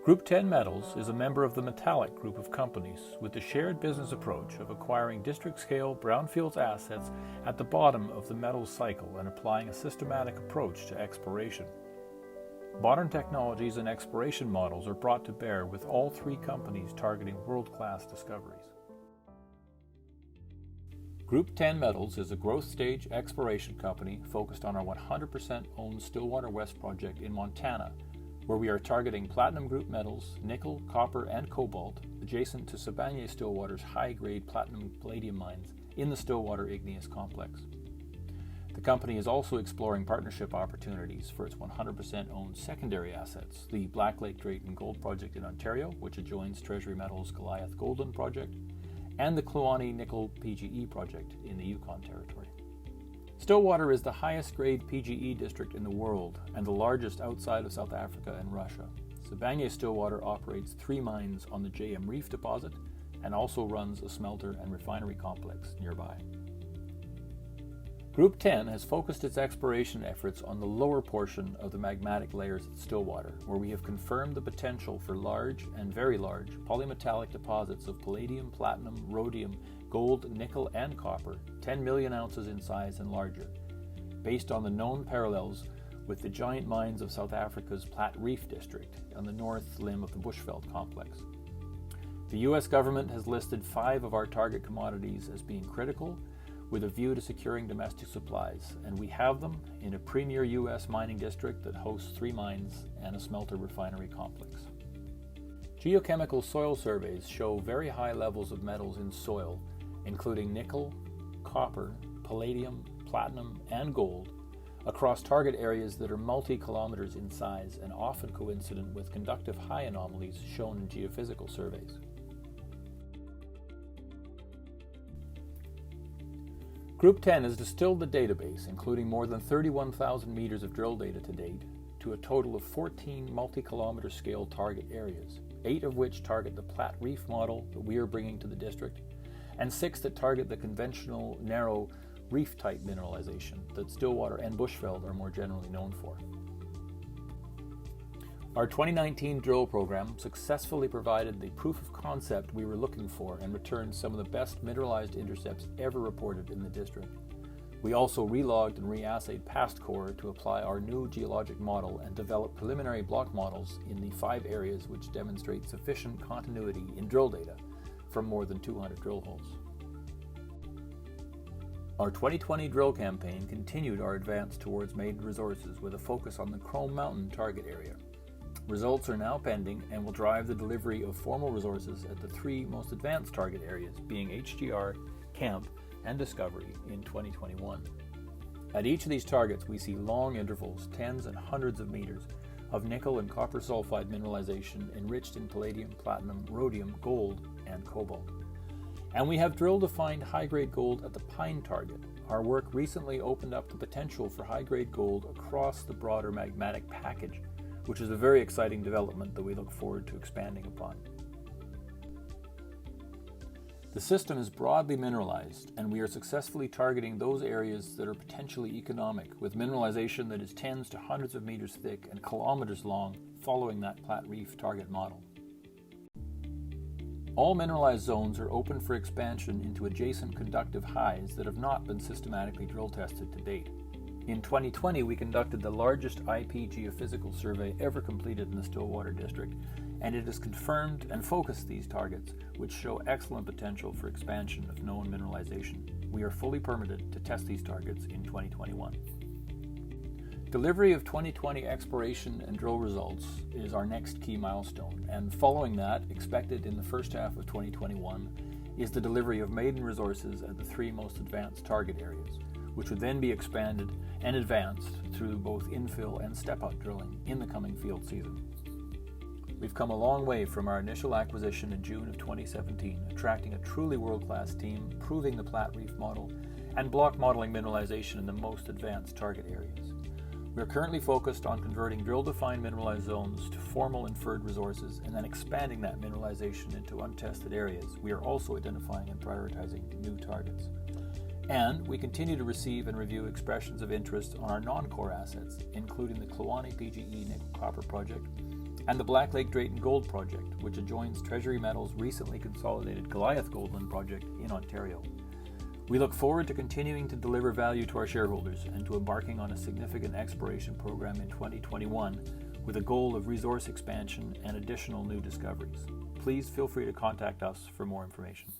Group 10 Metals is a member of the Metallic group of companies with the shared business approach of acquiring district-scale brownfields assets at the bottom of the metals cycle and applying a systematic approach to exploration. Modern technologies and exploration models are brought to bear with all three companies targeting world-class discoveries. Group 10 Metals is a growth-stage exploration company focused on our 100% owned Stillwater West project in Montana, where we are targeting platinum group metals, nickel, copper, and cobalt, adjacent to Sibanye-Stillwater's high-grade platinum-palladium mines in the Stillwater Igneous Complex. The company is also exploring partnership opportunities for its 100% owned secondary assets, the Black Lake Drayton Gold Project in Ontario, which adjoins Treasury Metals' Goliath Golden Project, and the Kluane Nickel PGE project in the Yukon Territory. Stillwater is the highest grade PGE district in the world and the largest outside of South Africa and Russia. Sibanye-Stillwater operates 3 mines on the JM Reef deposit and also runs a smelter and refinery complex nearby. Group 10 has focused its exploration efforts on the lower portion of the magmatic layers at Stillwater, where we have confirmed the potential for large and very large polymetallic deposits of palladium, platinum, rhodium, gold, nickel, and copper, 10 million ounces in size and larger, based on the known parallels with the giant mines of South Africa's Platreef district on the north limb of the Bushveld complex. The U.S. government has listed 5 of our target commodities as being critical, with a view to securing domestic supplies, and we have them in a premier U.S. mining district that hosts 3 mines and a smelter refinery complex. Geochemical soil surveys show very high levels of metals in soil, including nickel, copper, palladium, platinum, and gold, across target areas that are multi-kilometers in size and often coincident with conductive high anomalies shown in geophysical surveys. Group 10 has distilled the database, including more than 31,000 meters of drill data to date, to a total of 14 multi-kilometer scale target areas, 8 of which target the Platreef model that we are bringing to the district, and 6 that target the conventional narrow reef-type mineralization that Stillwater and Bushveld are more generally known for. Our 2019 drill program successfully provided the proof of concept we were looking for and returned some of the best mineralized intercepts ever reported in the district. We also relogged and reassayed past core to apply our new geologic model and develop preliminary block models in the 5 areas which demonstrate sufficient continuity in drill data from more than 200 drill holes. Our 2020 drill campaign continued our advance towards maiden resources with a focus on the Chrome Mountain target area. Results are now pending and will drive the delivery of formal resources at the 3 most advanced target areas, being HGR, Camp, and Discovery in 2021. At each of these targets, we see long intervals, tens and hundreds of meters, of nickel and copper sulfide mineralization enriched in palladium, platinum, rhodium, gold, and cobalt. And we have drilled to find high-grade gold at the Pine target. Our work recently opened up the potential for high-grade gold across the broader magmatic package, which is a very exciting development that we look forward to expanding upon. The system is broadly mineralized, and we are successfully targeting those areas that are potentially economic, with mineralization that is tens to hundreds of meters thick and kilometers long, following that Platreef target model. All mineralized zones are open for expansion into adjacent conductive highs that have not been systematically drill tested to date. In 2020, we conducted the largest IP geophysical survey ever completed in the Stillwater district, and it has confirmed and focused these targets, which show excellent potential for expansion of known mineralization. We are fully permitted to test these targets in 2021. Delivery of 2020 exploration and drill results is our next key milestone, and following that, expected in the first half of 2021, is the delivery of maiden resources at the 3 most advanced target areas, which would then be expanded and advanced through both infill and step-out drilling in the coming field season. We've come a long way from our initial acquisition in June of 2017, attracting a truly world-class team, proving the Platreef model, and block modeling mineralization in the most advanced target areas. We are currently focused on converting drill-defined mineralized zones to formal inferred resources and then expanding that mineralization into untested areas. We are also identifying and prioritizing new targets. And we continue to receive and review expressions of interest on our non-core assets, including the Kluane PGE Nickel Copper Project and the Black Lake Drayton Gold Project, which adjoins Treasury Metals' recently consolidated Goliath Goldland project in Ontario. We look forward to continuing to deliver value to our shareholders and to embarking on a significant exploration program in 2021 with a goal of resource expansion and additional new discoveries. Please feel free to contact us for more information.